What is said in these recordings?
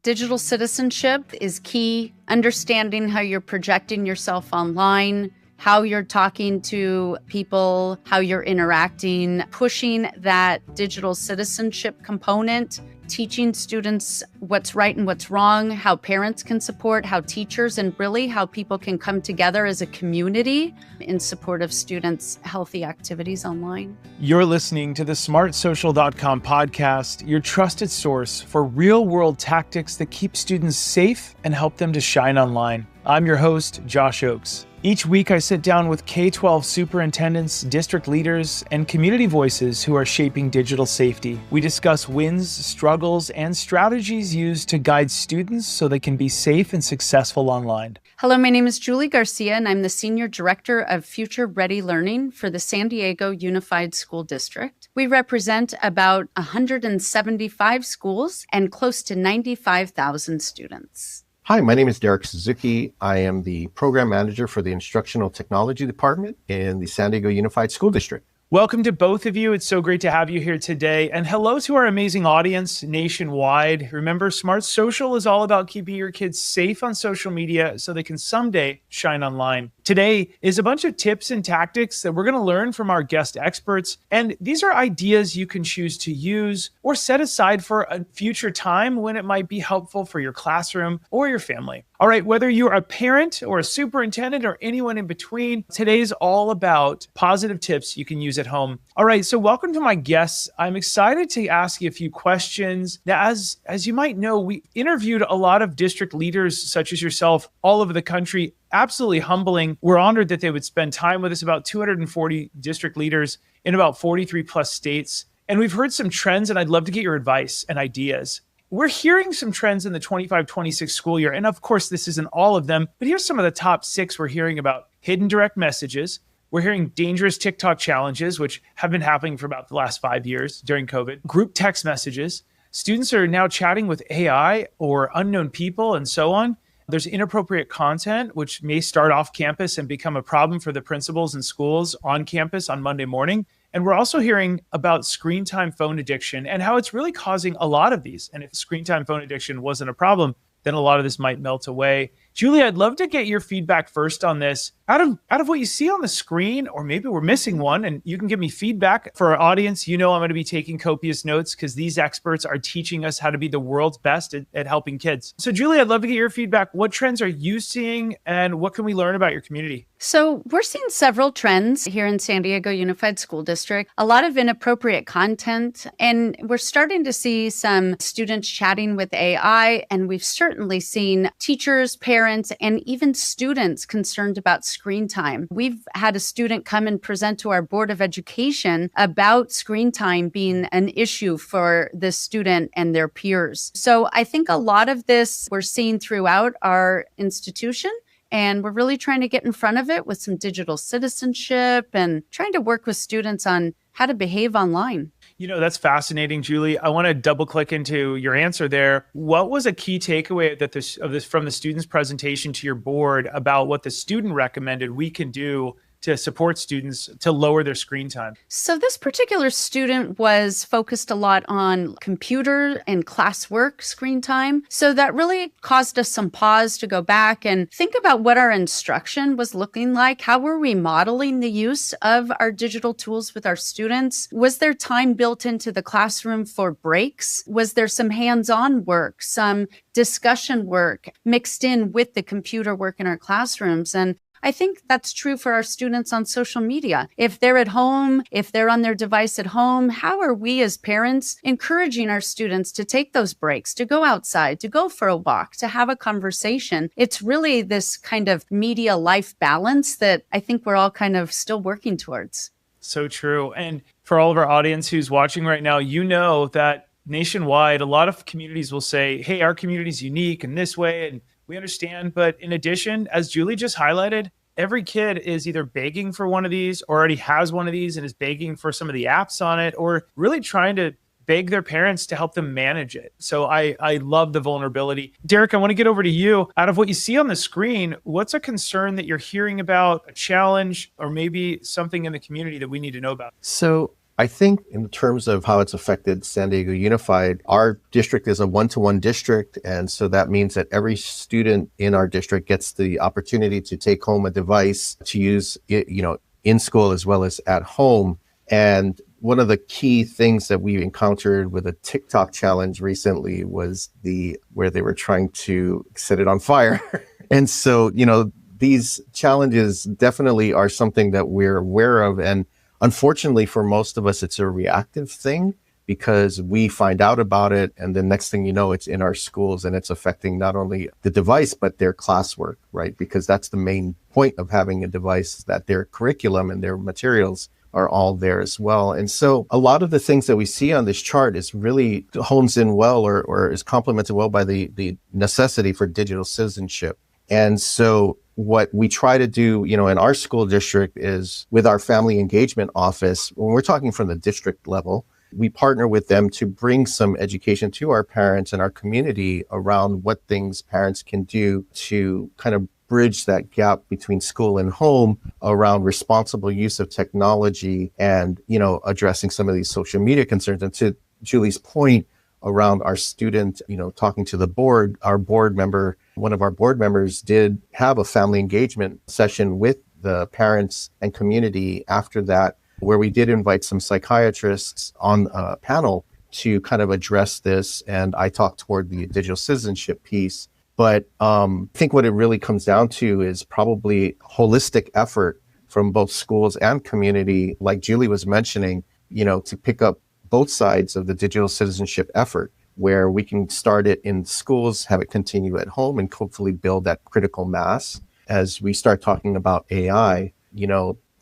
Digital citizenship is key. Understanding how you're projecting yourself online, how you're talking to people, how you're interacting, pushing that digital citizenship component, teaching students what's right and what's wrong, how parents can support, how teachers, and really how people can come together as a community in support of students' healthy activities online. You're listening to the smartsocial.com podcast, your trusted source for real-world tactics that keep students safe and help them to shine online. I'm your host, Josh Oakes. Each week, I sit down with K-12 superintendents, district leaders, and community voices who are shaping digital safety. We discuss wins, struggles, and strategies used to guide students so they can be safe and successful online. Hello, my name is Julie Garcia, and I'm the Senior Director of Future Ready Learning for the San Diego Unified School District. We represent about 175 schools and close to 95,000 students. Hi, my name is Derek Suzuki. I am the Program Manager for the Instructional Technology Department in the San Diego Unified School District. Welcome to both of you. It's so great to have you here today. And hello to our amazing audience nationwide. Remember, Smart Social is all about keeping your kids safe on social media so they can someday shine online. Today is a bunch of tips and tactics that we're going to learn from our guest experts. And these are ideas you can choose to use or set aside for a future time when it might be helpful for your classroom or your family. All right, whether you're a parent or a superintendent or anyone in between, today's all about positive tips you can use at home. All right, so welcome to my guests. I'm excited to ask you a few questions. Now, as you might know, we interviewed a lot of district leaders such as yourself all over the country. Absolutely humbling. We're honored that they would spend time with us, about 240 district leaders in about 43 plus states. And we've heard some trends, and I'd love to get your advice and ideas. We're hearing some trends in the 25-26 school year. And of course, this isn't all of them, but here's some of the top 6 we're hearing about. Hidden direct messages. We're hearing dangerous TikTok challenges, which have been happening for about the last 5 years during COVID. Group text messages. Students are now chatting with AI or unknown people and so on. There's inappropriate content, which may start off campus and become a problem for the principals and schools on campus on Monday morning. And we're also hearing about screen time phone addiction and how it's really causing a lot of these. And if screen time phone addiction wasn't a problem, then a lot of this might melt away. Julie, I'd love to get your feedback first on this. Out of what you see on the screen, or maybe we're missing one, and you can give me feedback. For our audience, you know I'm going to be taking copious notes because these experts are teaching us how to be the world's best at helping kids. So Julie, I'd love to get your feedback. What trends are you seeing, and what can we learn about your community? So we're seeing several trends here in San Diego Unified School District, a lot of inappropriate content, and we're starting to see some students chatting with AI, and we've certainly seen teachers, parents, and even students concerned about screen time. We've had a student come and present to our Board of Education about screen time being an issue for the student and their peers. So I think a lot of this we're seeing throughout our institution. And we're really trying to get in front of it with some digital citizenship and trying to work with students on how to behave online. You know, that's fascinating, Julie. I want to double click into your answer there. What was a key takeaway from the student's presentation to your board about what the student recommended we can do to support students to lower their screen time? So this particular student was focused a lot on computer and classwork screen time. So that really caused us some pause to go back and think about what our instruction was looking like. How were we modeling the use of our digital tools with our students? Was there time built into the classroom for breaks? Was there some hands-on work, some discussion work mixed in with the computer work in our classrooms? And I think that's true for our students on social media. If they're at home, if they're on their device at home, how are we as parents encouraging our students to take those breaks, to go outside, to go for a walk, to have a conversation? It's really this kind of media life balance that I think we're all kind of still working towards. So true. And for all of our audience who's watching right now, you know that nationwide, a lot of communities will say, hey, our community is unique in this way, and we understand. But in addition, as Julie just highlighted, every kid is either begging for one of these or already has one of these and is begging for some of the apps on it, or really trying to beg their parents to help them manage it. So I love the vulnerability. Derek, I want to get over to you. Out of what you see on the screen, what's a concern that you're hearing about, a challenge, or maybe something in the community that we need to know about? So I think in terms of how it's affected San Diego Unified, our district is a one-to-one district. And so that means that every student in our district gets the opportunity to take home a device to use it, in school as well as at home. And one of the key things that we encountered with a TikTok challenge recently was where they were trying to set it on fire. And so, these challenges definitely are something that we're aware of. And unfortunately, for most of us, it's a reactive thing because we find out about it. And the next thing you know, it's in our schools and it's affecting not only the device, but their classwork, right? Because that's the main point of having a device, that their curriculum and their materials are all there as well. And so a lot of the things that we see on this chart is really hones in well or is complemented well by the necessity for digital citizenship. And so what we try to do, in our school district is with our family engagement office, when we're talking from the district level, we partner with them to bring some education to our parents and our community around what things parents can do to kind of bridge that gap between school and home around responsible use of technology and, addressing some of these social media concerns. And to Julie's point around our student, talking to the board, one of our board members did have a family engagement session with the parents and community after that, where we did invite some psychiatrists on a panel to kind of address this. And I talked toward the digital citizenship piece. But I think what it really comes down to is probably holistic effort from both schools and community, like Julie was mentioning, to pick up both sides of the digital citizenship effort, where we can start it in schools, have it continue at home, and hopefully build that critical mass. As we start talking about AI,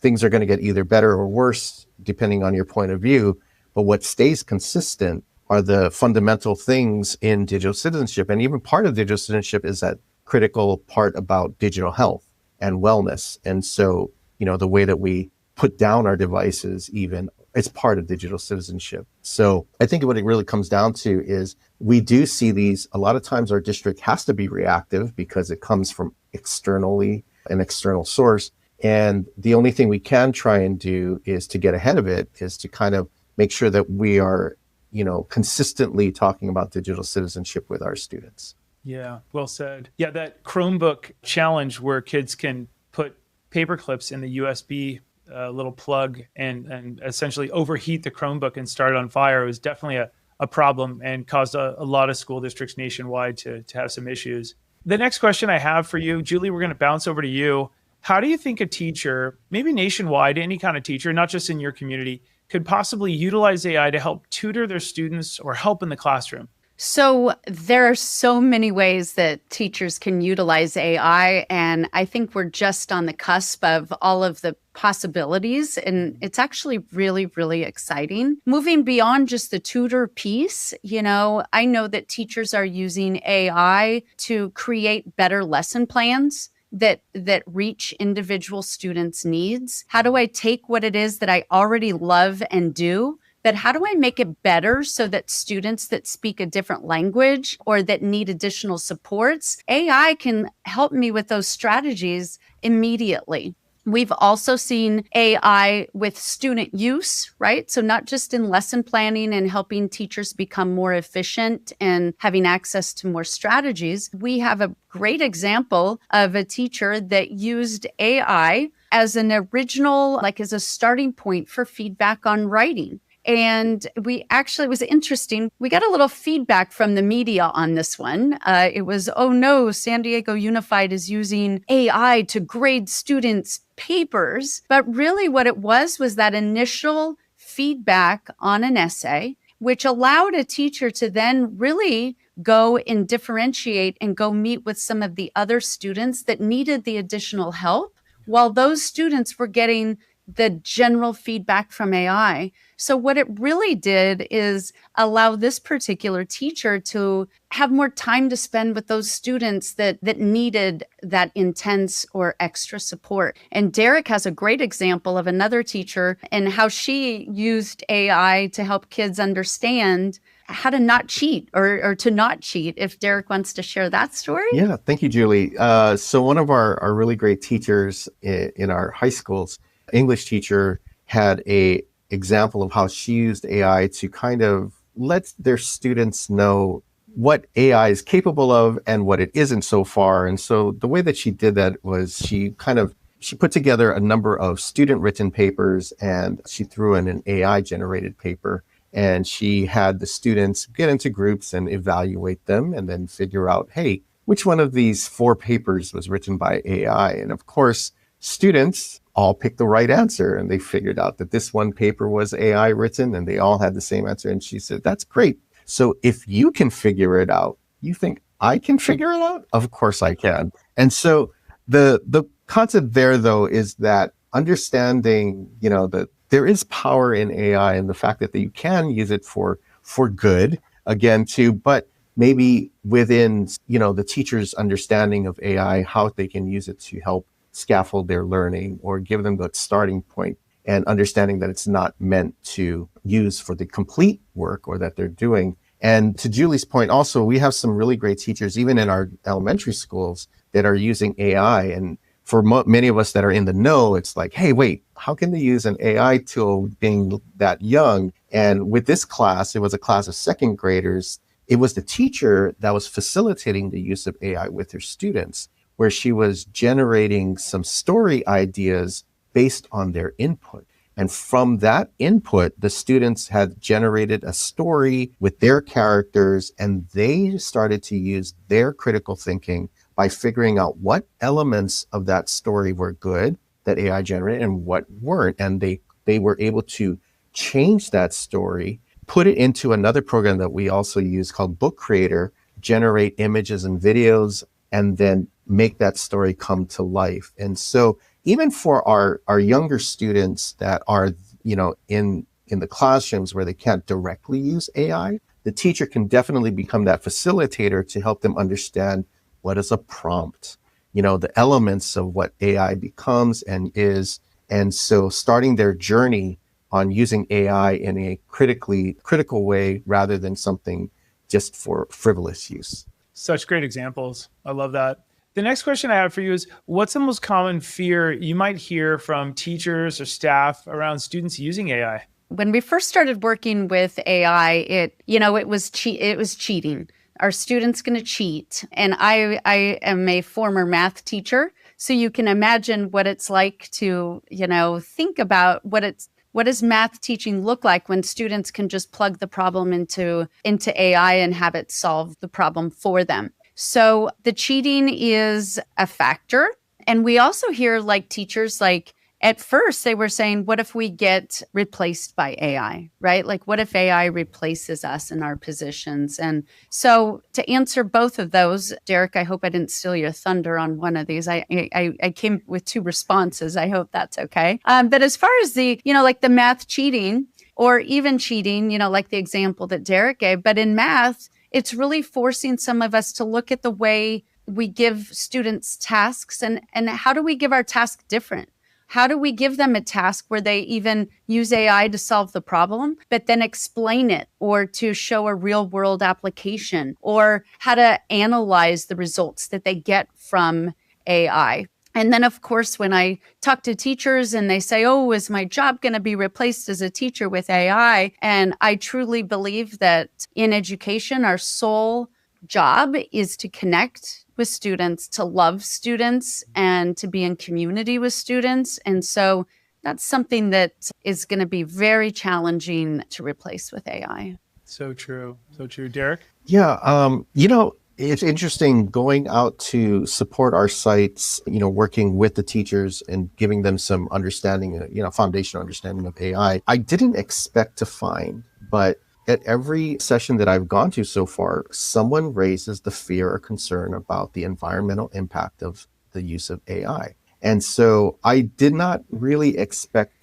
things are going to get either better or worse, depending on your point of view. But what stays consistent are the fundamental things in digital citizenship. And even part of digital citizenship is that critical part about digital health and wellness. And so, the way that we put down our devices, even, it's part of digital citizenship. So I think what it really comes down to is we do see these, a lot of times our district has to be reactive because it comes from an external source. And the only thing we can try and do is to get ahead of it, is to kind of make sure that we are consistently talking about digital citizenship with our students. Yeah, well said. Yeah, that Chromebook challenge where kids can put paper clips in the USB little plug and essentially overheat the Chromebook and start it on fire was definitely a problem and caused a lot of school districts nationwide to have some issues. The next question I have for you, Julie, we're going to bounce over to you. How do you think a teacher, maybe nationwide, any kind of teacher, not just in your community, could possibly utilize AI to help tutor their students or help in the classroom? So there are so many ways that teachers can utilize AI, and I think we're just on the cusp of all of the possibilities, and it's actually really, really exciting. Moving beyond just the tutor piece, I know that teachers are using AI to create better lesson plans that reach individual students' needs. How do I take what it is that I already love and do, but how do I make it better so that students that speak a different language or that need additional supports, AI can help me with those strategies immediately. We've also seen AI with student use, right? So not just in lesson planning and helping teachers become more efficient and having access to more strategies. We have a great example of a teacher that used AI as an original, as a starting point for feedback on writing. And it was interesting. We got a little feedback from the media on this one. It was, oh no, San Diego Unified is using AI to grade students' papers. But really what it was that initial feedback on an essay, which allowed a teacher to then really go and differentiate and go meet with some of the other students that needed the additional help, while those students were getting the general feedback from AI. So what it really did is allow this particular teacher to have more time to spend with those students that needed that intense or extra support. And Derek has a great example of another teacher and how she used AI to help kids understand how to not cheat or to not cheat, if Derek wants to share that story. Yeah, thank you, Julie. So one of our really great teachers in our high schools, English teacher, had a example of how she used AI to kind of let their students know what AI is capable of and what it isn't so far. And so the way that she did that was she put together a number of student written papers and she threw in an AI generated paper. And she had the students get into groups and evaluate them and then figure out, hey, which one of these 4 papers was written by AI? And of course, students all picked the right answer and they figured out that this one paper was AI written and they all had the same answer. And she said, that's great. So if you can figure it out, you think I can figure it out? Of course I can. And so the concept there, though, is that understanding, that there is power in AI and the fact that you can use it for good, again, too, but maybe within, the teacher's understanding of AI, how they can use it to help scaffold their learning or give them the starting point and understanding that it's not meant to use for the complete work or that they're doing. And to Julie's point, also, we have some really great teachers, even in our elementary schools, that are using AI. And for many of us that are in the know, it's like, hey, wait, how can they use an AI tool being that young? And with this class, it was a class of second graders. It was the teacher that was facilitating the use of AI with her students, where she was generating some story ideas based on their input. And from that input, the students had generated a story with their characters, and they started to use their critical thinking by figuring out what elements of that story were good that AI generated and what weren't. And they were able to change that story, put it into another program that we also use called Book Creator, generate images and videos, and then make that story come to life. And so even for our younger students that are, in the classrooms where they can't directly use AI, the teacher can definitely become that facilitator to help them understand what is a prompt, the elements of what AI becomes and is. And so starting their journey on using AI in a critical way rather than something just for frivolous use. Such great examples. I love that. The next question I have for you is, what's the most common fear you might hear from teachers or staff around students using AI? When we first started working with AI, it was cheating. Are students going to cheat? And I am a former math teacher, so you can imagine what it's like to, think about what does math teaching look like when students can just plug the problem into AI and have it solve the problem for them. So the cheating is a factor. And we also hear teachers, at first they were saying, what if we get replaced by AI, right? What if AI replaces us in our positions? And so to answer both of those, Derek, I hope I didn't steal your thunder on one of these. I came with 2 responses. I hope that's okay. But as far as the math cheating or even cheating, the example that Derek gave, but in math, it's really forcing some of us to look at the way we give students tasks and how do we give our task different? How do we give them a task where they even use AI to solve the problem, but then explain it or to show a real world application or how to analyze the results that they get from AI? And then, of course, when I talk to teachers and they say, oh, is my job going to be replaced as a teacher with AI? And I truly believe that in education, our sole job is to connect with students, to love students, and to be in community with students. And so that's something that is going to be very challenging to replace with AI. So true. So true. Derek? Yeah. It's interesting going out to support our sites, working with the teachers and giving them some understanding, foundational understanding of AI. I didn't expect to find, but at every session that I've gone to so far, someone raises the fear or concern about the environmental impact of the use of AI. And so I did not really expect,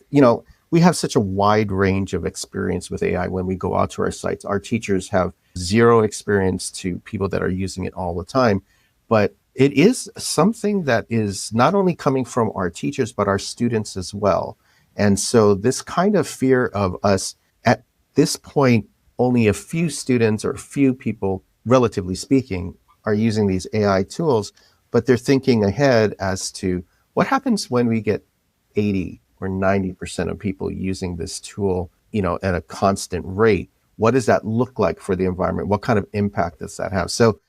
we have such a wide range of experience with AI when we go out to our sites. Our teachers have zero experience to people that are using it all the time. But it is something that is not only coming from our teachers, but our students as well. And so this kind of fear of us at this point, only a few students or a few people, relatively speaking, are using these AI tools, but they're thinking ahead as to what happens when we get 80 or 90% of people using this tool, at a constant rate, what does that look like for the environment? What kind of impact does that have? So,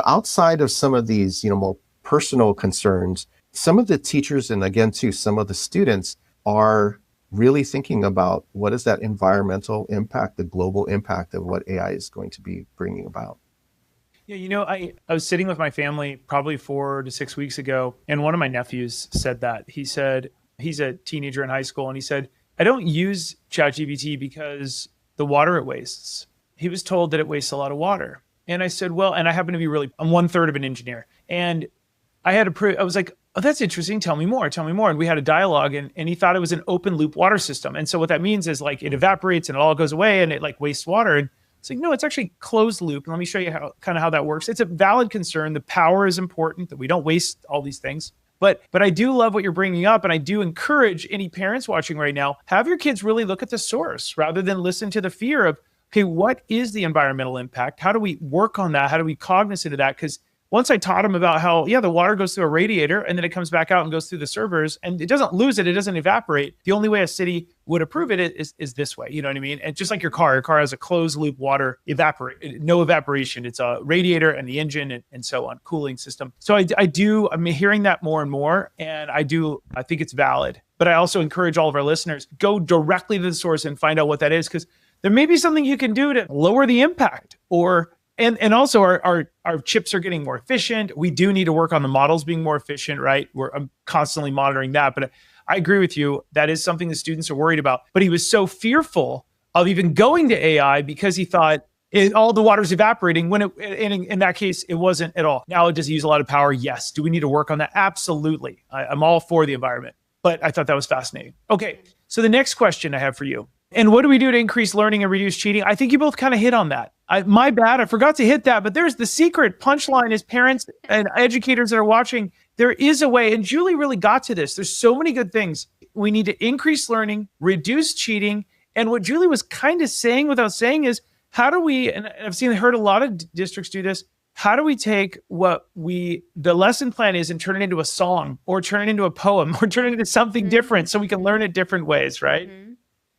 outside of some of these, more personal concerns, some of the teachers and again, too, some of the students are really thinking about what is that environmental impact, the global impact of what AI is going to be bringing about. Yeah, I was sitting with my family probably 4 to 6 weeks ago, and one of my nephews said that. He said, he's a teenager in high school, and he said, I don't use ChatGPT because the water it wastes. He was told that it wastes a lot of water. And I said, well, and I happen to be I'm 1/3 of an engineer. And I was like, oh, that's interesting. Tell me more. And we had a dialogue, and he thought it was an open loop water system. And so what that means is like it evaporates and it all goes away and it like wastes water. And it's like, no, it's actually closed loop. And let me show you how that works. It's a valid concern. The power is important, that we don't waste all these things. But I do love what you're bringing up. And I do encourage any parents watching right now, have your kids really look at the source rather than listen to the fear of, okay, what is the environmental impact? How do we work on that? How do we cognizant of that? Because once I taught him about how, the water goes through a radiator and then it comes back out and goes through the servers and it doesn't lose it. It doesn't evaporate. The only way a city would approve it is this way. You know what I mean? And just like your car has a closed loop water no evaporation. It's a radiator and the engine and so on, cooling system. So I'm hearing that more and more. And I think it's valid. But I also encourage all of our listeners, go directly to the source and find out what that is, because there may be something you can do to lower the impact and also our chips are getting more efficient. We do need to work on the models being more efficient, right? I'm constantly monitoring that. But I agree with you. That is something the students are worried about. But he was so fearful of even going to AI because he thought all the water's evaporating when in that case, it wasn't at all. Now, does he use a lot of power? Yes. Do we need to work on that? Absolutely. I'm all for the environment. But I thought that was fascinating. Okay. So the next question I have for you. And what do we do to increase learning and reduce cheating? I think you both kind of hit on that. My bad, I forgot to hit that, but there's the secret punchline is parents and educators that are watching. There is a way, and Julie really got to this. There's so many good things. We need to increase learning, reduce cheating. And what Julie was kind of saying without saying is, how do we, and I've heard a lot of districts do this, how do we take what the lesson plan is and turn it into a song or turn it into a poem or turn it into something different so we can learn it different ways, right? Mm-hmm.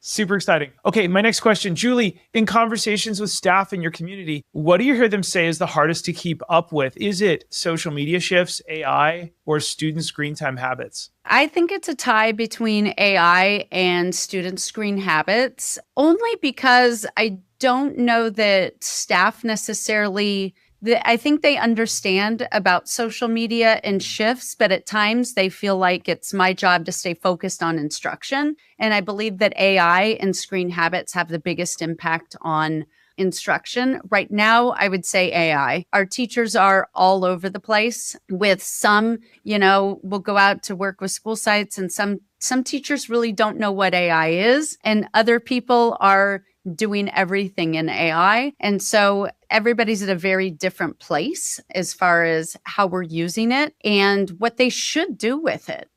Super exciting. Okay, my next question, Julie, in conversations with staff in your community, what do you hear them say is the hardest to keep up with? Is it social media shifts, AI, or student screen time habits? I think it's a tie between AI and student screen habits, only because I don't know that staff necessarily I think they understand about social media and shifts, but at times they feel like it's my job to stay focused on instruction. And I believe that AI and screen habits have the biggest impact on instruction. Right now, I would say AI. Our teachers are all over the place with some, will go out to work with school sites, and some teachers really don't know what AI is, and other people are doing everything in AI. And so everybody's at a very different place as far as how we're using it and what they should do with it.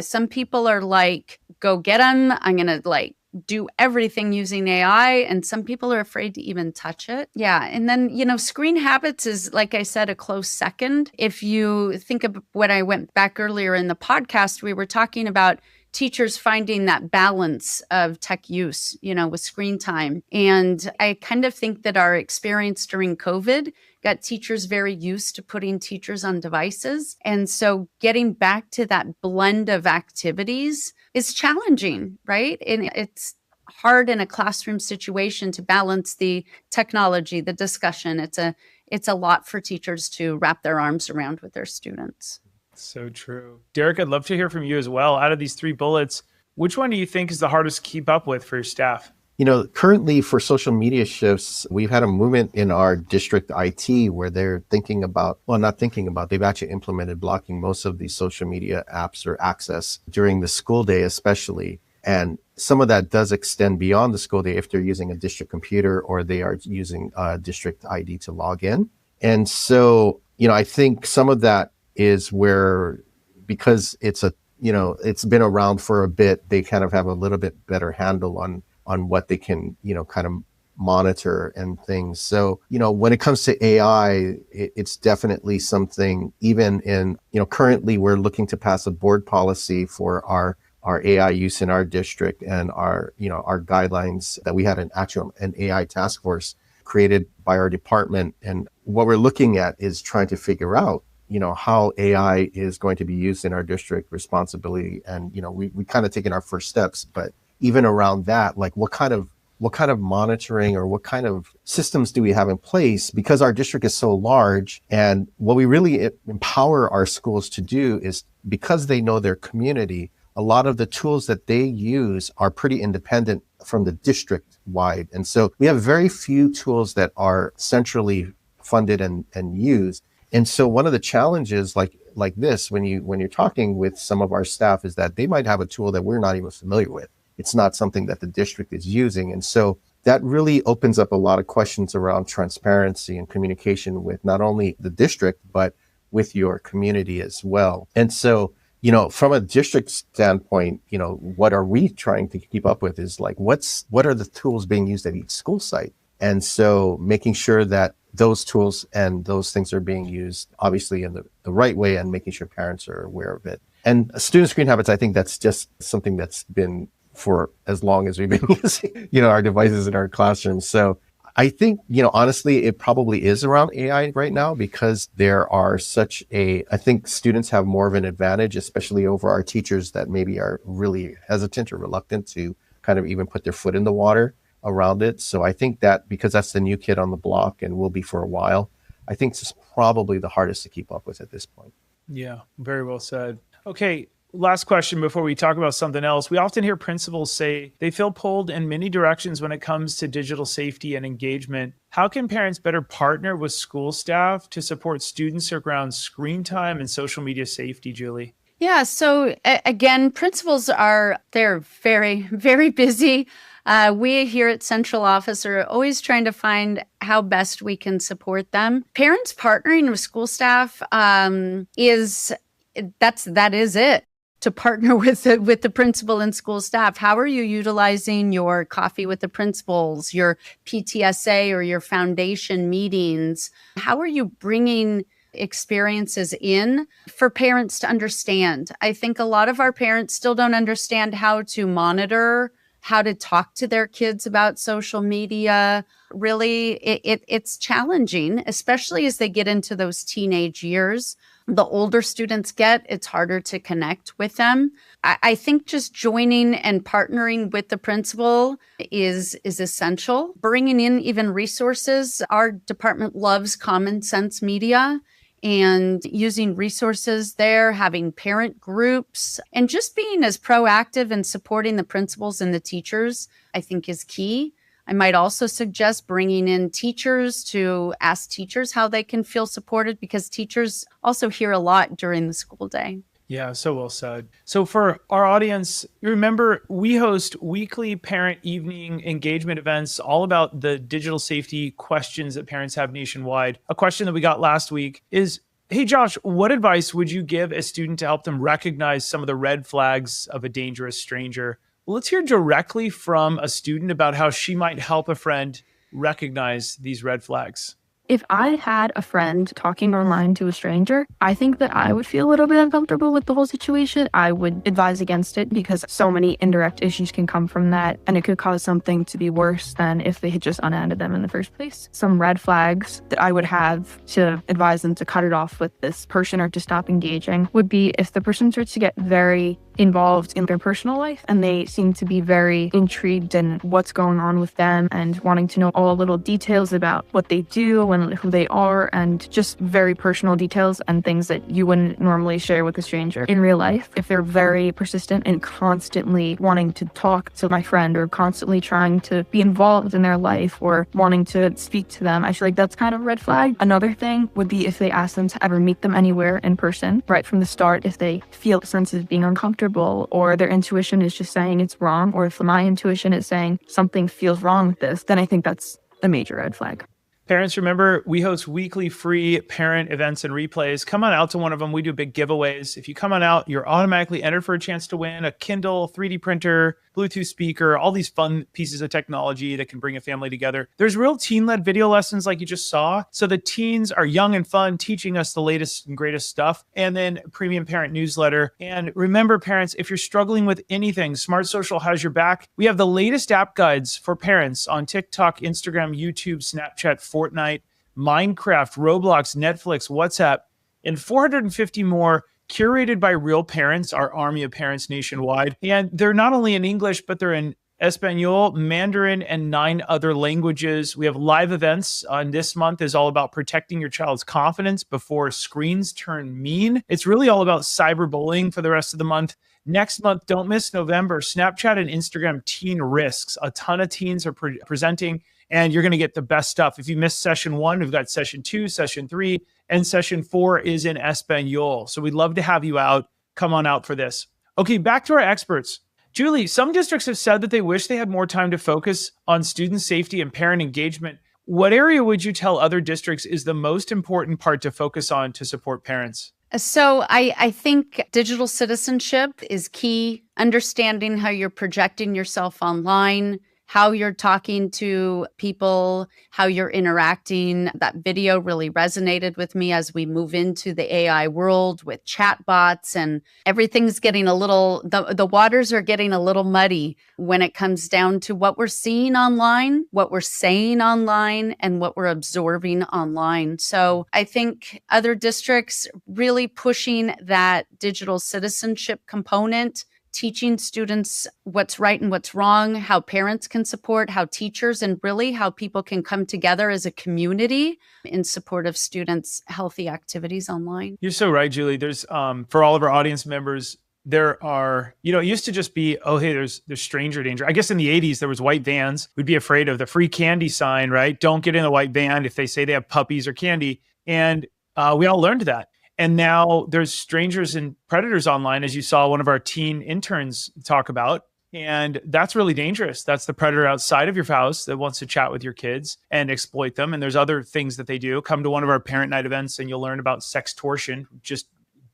Some people are like, go get them. I'm going to do everything using AI. And some people are afraid to even touch it. Yeah. And then, screen habits is, like I said, a close second. If you think of when I went back earlier in the podcast, we were talking about teachers finding that balance of tech use, with screen time. And I kind of think that our experience during COVID got teachers very used to putting teachers on devices. And so getting back to that blend of activities is challenging, right? And it's hard in a classroom situation to balance the technology, the discussion. It's a lot for teachers to wrap their arms around with their students. So true. Derek, I'd love to hear from you as well. Out of these 3 bullets, which one do you think is the hardest to keep up with for your staff? Currently for social media shifts, we've had a movement in our district IT where they're they've actually implemented blocking most of these social media apps or access during the school day, especially. And some of that does extend beyond the school day if they're using a district computer or they are using a district ID to log in. And so, I think some of that is where, because it's been around for a bit, they kind of have a little bit better handle on what they can, kind of monitor and things. So, when it comes to AI, it's definitely something, even in, currently we're looking to pass a board policy for our our AI use in our district and our, our guidelines that we had an AI task force created by our department. And what we're looking at is trying to figure out, how AI is going to be used in our district responsibility. And, we kind of taken our first steps, but even around that, like what kind of monitoring or what kind of systems do we have in place? Because our district is so large, and what we really empower our schools to do is, because they know their community, a lot of the tools that they use are pretty independent from the district wide. And so we have very few tools that are centrally funded and used. And so one of the challenges like this, when you're talking with some of our staff, is that they might have a tool that we're not even familiar with. It's not something that the district is using. And so that really opens up a lot of questions around transparency and communication with not only the district, but with your community as well. And so, from a district standpoint, what are we trying to keep up with is like, what are the tools being used at each school site? And so making sure that those tools and those things are being used, obviously, in the right way, and making sure parents are aware of it. And student screen habits, I think that's just something that's been for as long as we've been using, our devices in our classrooms. So I think, honestly, it probably is around AI right now, because there are I think students have more of an advantage, especially over our teachers that maybe are really hesitant or reluctant to kind of even put their foot in the water around it. So I think that because that's the new kid on the block and will be for a while, I think it's probably the hardest to keep up with at this point. Yeah, very well said. Okay. Last question before we talk about something else. We often hear principals say they feel pulled in many directions when it comes to digital safety and engagement. How can parents better partner with school staff to support students around screen time and social media safety, Julie? Yeah. So again, they're very, very busy. We here at Central Office are always trying to find how best we can support them. Parents partnering with school staff is it. To partner with the principal and school staff. How are you utilizing your coffee with the principals, your PTSA or your foundation meetings? How are you bringing experiences in for parents to understand? I think a lot of our parents still don't understand how to monitor, how to talk to their kids about social media. Really, it's challenging, especially as they get into those teenage years. The older students get, it's harder to connect with them. I think just joining and partnering with the principal is essential. Bringing in even resources. Our department loves Common Sense Media, and using resources there, having parent groups, and just being as proactive and supporting the principals and the teachers, I think is key. I might also suggest bringing in teachers to ask teachers how they can feel supported, because teachers also hear a lot during the school day. Yeah, so well said. So for our audience, you remember we host weekly parent evening engagement events all about the digital safety questions that parents have nationwide. A question that we got last week is, hey, Josh, what advice would you give a student to help them recognize some of the red flags of a dangerous stranger? Well, let's hear directly from a student about how she might help a friend recognize these red flags. If I had a friend talking online to a stranger, I think that I would feel a little bit uncomfortable with the whole situation. I would advise against it because so many indirect issues can come from that, and it could cause something to be worse than if they had just unadded them in the first place. Some red flags that I would have to advise them to cut it off with this person or to stop engaging would be if the person starts to get very involved in their personal life and they seem to be very intrigued in what's going on with them and wanting to know all little details about what they do and who they are, and just very personal details and things that you wouldn't normally share with a stranger in real life. If they're very persistent and constantly wanting to talk to my friend or constantly trying to be involved in their life or wanting to speak to them, I feel like that's kind of a red flag. Another thing would be if they ask them to ever meet them anywhere in person right from the start, if they feel a sense of being uncomfortable or their intuition is just saying it's wrong, or if my intuition is saying something feels wrong with this, then I think that's a major red flag. Parents, remember, we host weekly free parent events and replays. Come on out to one of them. We do big giveaways. If you come on out, you're automatically entered for a chance to win a Kindle, 3D printer, Bluetooth speaker, all these fun pieces of technology that can bring a family together. There's real teen-led video lessons like you just saw. So the teens are young and fun, teaching us the latest and greatest stuff. And then premium parent newsletter. And remember, parents, if you're struggling with anything, Smart Social has your back. We have the latest app guides for parents on TikTok, Instagram, YouTube, Snapchat, Fortnite, Minecraft, Roblox, Netflix, WhatsApp, and 450 more curated by real parents, our army of parents nationwide. And they're not only in English, but they're in Espanol, Mandarin, and 9 other languages. We have live events. This month is all about protecting your child's confidence before screens turn mean. It's really all about cyberbullying for the rest of the month. Next month, don't miss November, Snapchat and Instagram teen risks. A ton of teens are presenting, and you're going to get the best stuff. If you missed session 1, we've got session 2, session 3, and session 4 is in Espanol. So we'd love to have you out. Come on out for this. Okay, back to our experts. Julie, some districts have said that they wish they had more time to focus on student safety and parent engagement. What area would you tell other districts is the most important part to focus on to support parents? So I think digital citizenship is key. Understanding how you're projecting yourself online, how you're talking to people, how you're interacting. That video really resonated with me as we move into the AI world with chatbots, and everything's getting a little, the waters are getting a little muddy when it comes down to what we're seeing online, what we're saying online, and what we're absorbing online. So I think other districts really pushing that digital citizenship component, teaching students what's right and what's wrong, how parents can support, how teachers, and really how people can come together as a community in support of students' healthy activities online. You're so right, Julie. There's, for all of our audience members, there are, it used to just be, oh, hey, there's stranger danger. I guess in the 80s, there was white vans. We'd be afraid of the free candy sign, right? Don't get in a white van if they say they have puppies or candy. And we all learned that. And now there's strangers and predators online, as you saw one of our teen interns talk about. And that's really dangerous. That's the predator outside of your house that wants to chat with your kids and exploit them. And there's other things that they do. Come to one of our parent night events and you'll learn about sextortion, just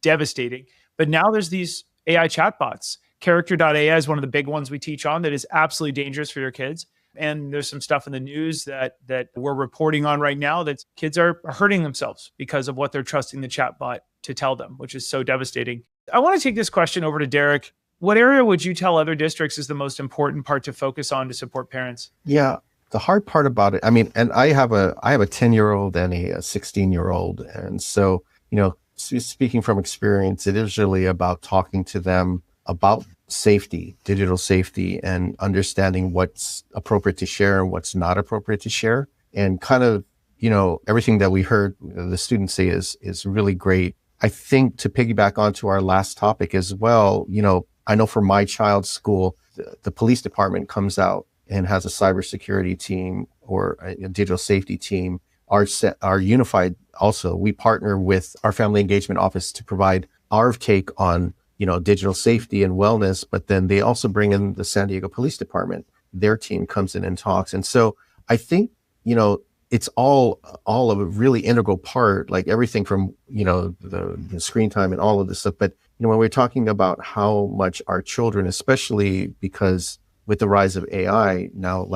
devastating. But now there's these AI chatbots. Character.ai is one of the big ones we teach on that is absolutely dangerous for your kids. And there's some stuff in the news that we're reporting on right now that kids are hurting themselves because of what they're trusting the chatbot to tell them, which is so devastating. I want to take this question over to Derek. What area would you tell other districts is the most important part to focus on to support parents? Yeah, the hard part about it, and I have a 10-year-old and a 16-year-old. And so, speaking from experience, it is really about talking to them about safety, digital safety, and understanding what's appropriate to share and what's not appropriate to share. And kind of, everything that we heard the students say is really great. I think to piggyback onto our last topic as well, I know for my child's school, the police department comes out and has a cybersecurity team or a digital safety team. Our unified also, we partner with our family engagement office to provide our take on digital safety and wellness, but then they also bring in the San Diego Police Department. Their team comes in and talks. And so I think, it's all of a really integral part, like everything from, the screen time and all of this stuff. But, when we're talking about how much our children, especially because with the rise of AI now,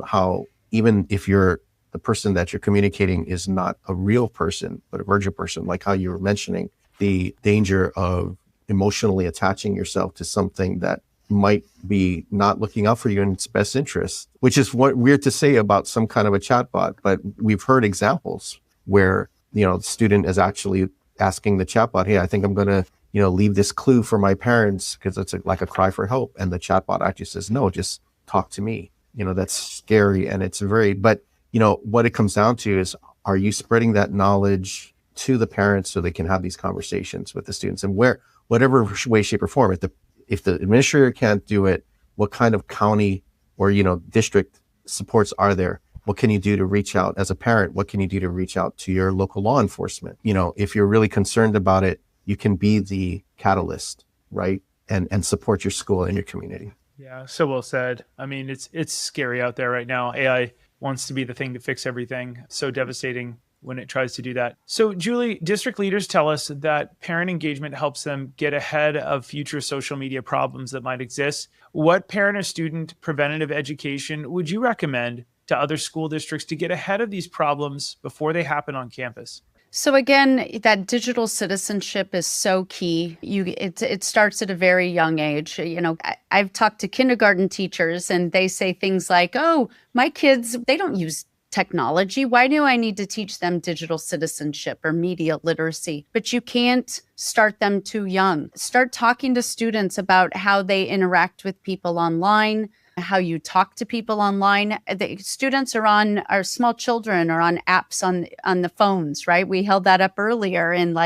how even if the person that you're communicating is not a real person, but a virtual person, like how you were mentioning, the danger of emotionally attaching yourself to something that might be not looking out for you in its best interest, which is weird to say about some kind of a chatbot. But we've heard examples where, the student is actually asking the chatbot, hey, I think I'm going to, leave this clue for my parents because it's like a cry for help. And the chatbot actually says, no, just talk to me. That's scary. And it's but what it comes down to is, are you spreading that knowledge to the parents so they can have these conversations with the students? And whatever way, shape, or form, if the administrator can't do it, what kind of county or, district supports are there? What can you do to reach out as a parent? What can you do to reach out to your local law enforcement? If you're really concerned about it, you can be the catalyst, right? And support your school and your community. Yeah, so well said. I mean, it's scary out there right now. AI wants to be the thing to fix everything. So devastating when it tries to do that. So Julie, district leaders tell us that parent engagement helps them get ahead of future social media problems that might exist. What parent or student preventative education would you recommend to other school districts to get ahead of these problems before they happen on campus? So again, that digital citizenship is so key. It starts at a very young age. I've talked to kindergarten teachers and they say things like, "Oh, my kids, they don't use technology. Why do I need to teach them digital citizenship or media literacy?" But you can't start them too young. Start talking to students about how they interact with people online, how you talk to people online. The students our small children are on apps on the phones, right? We held that up earlier, and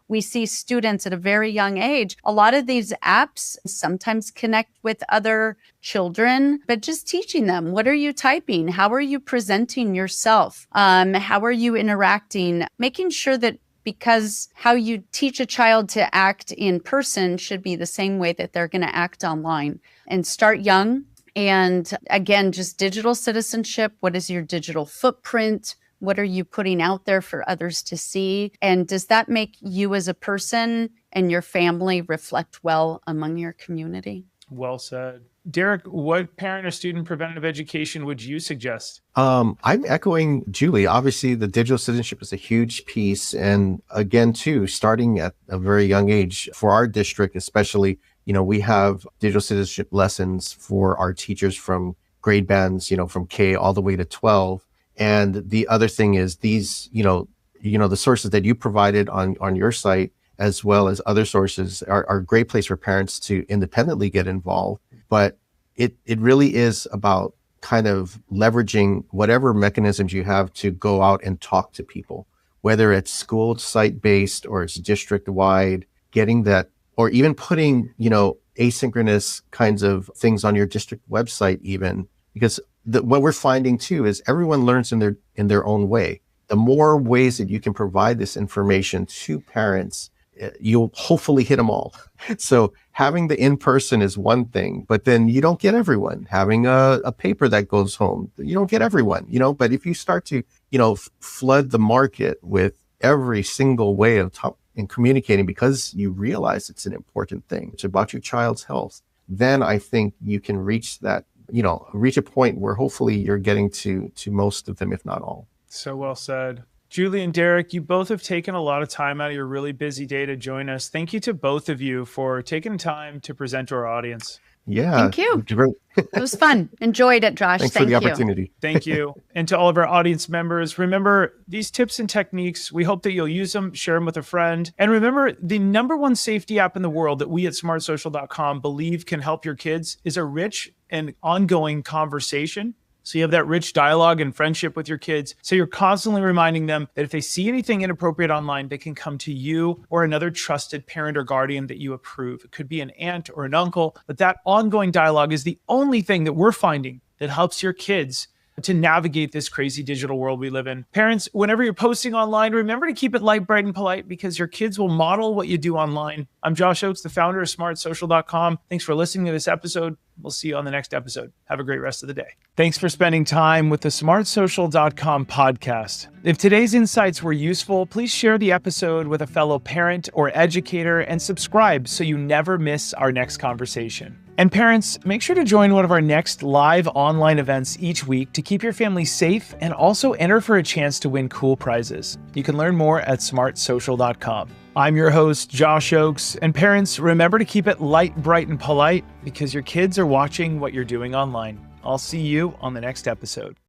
we see students at a very young age. A lot of these apps sometimes connect with other children, but just teaching them, what are you typing? How are you presenting yourself? How are you interacting? Making sure that, because how you teach a child to act in person should be the same way that they're going to act online. And start young. And again, just digital citizenship. What is your digital footprint? What are you putting out there for others to see? And does that make you as a person and your family reflect well among your community? Well said. Derek, what parent or student preventative education would you suggest? I'm echoing Julie. Obviously, the digital citizenship is a huge piece. And again, too, starting at a very young age for our district, especially, we have digital citizenship lessons for our teachers from grade bands, from K all the way to 12. And the other thing is these, the sources that you provided on your site, as well as other sources, are a great place for parents to independently get involved. But it really is about kind of leveraging whatever mechanisms you have to go out and talk to people, whether it's school site-based or it's district-wide, getting that, or even putting, asynchronous kinds of things on your district website even, because what we're finding too is everyone learns in their own way. The more ways that you can provide this information to parents, you'll hopefully hit them all. So having the in-person is one thing, but then you don't get everyone. Having a paper that goes home, you don't get everyone, but if you start to, flood the market with every single way of in communicating, because you realize it's an important thing, it's about your child's health, then I think you can reach that, reach a point where hopefully you're getting to most of them, if not all. So well said. Julie and Derek, you both have taken a lot of time out of your really busy day to join us. Thank you to both of you for taking time to present to our audience. Yeah. Thank you. It was fun. Enjoyed it, Josh. Thanks for the opportunity. Thank you. And to all of our audience members, remember these tips and techniques. We hope that you'll use them, share them with a friend. And remember, the number one safety app in the world that we at smartsocial.com believe can help your kids is a rich and ongoing conversation. So you have that rich dialogue and friendship with your kids. So you're constantly reminding them that if they see anything inappropriate online, they can come to you or another trusted parent or guardian that you approve. It could be an aunt or an uncle, but that ongoing dialogue is the only thing that we're finding that helps your kids to navigate this crazy digital world we live in. Parents, whenever you're posting online, remember to keep it light, bright, and polite, because your kids will model what you do online. I'm Josh Oates, the founder of smartsocial.com. Thanks for listening to this episode. We'll see you on the next episode. Have a great rest of the day. Thanks for spending time with the smartsocial.com podcast. If today's insights were useful, please share the episode with a fellow parent or educator and subscribe so you never miss our next conversation. And parents, make sure to join one of our next live online events each week to keep your family safe and also enter for a chance to win cool prizes. You can learn more at smartsocial.com. I'm your host, Josh Oakes, and parents, remember to keep it light, bright, and polite, because your kids are watching what you're doing online. I'll see you on the next episode.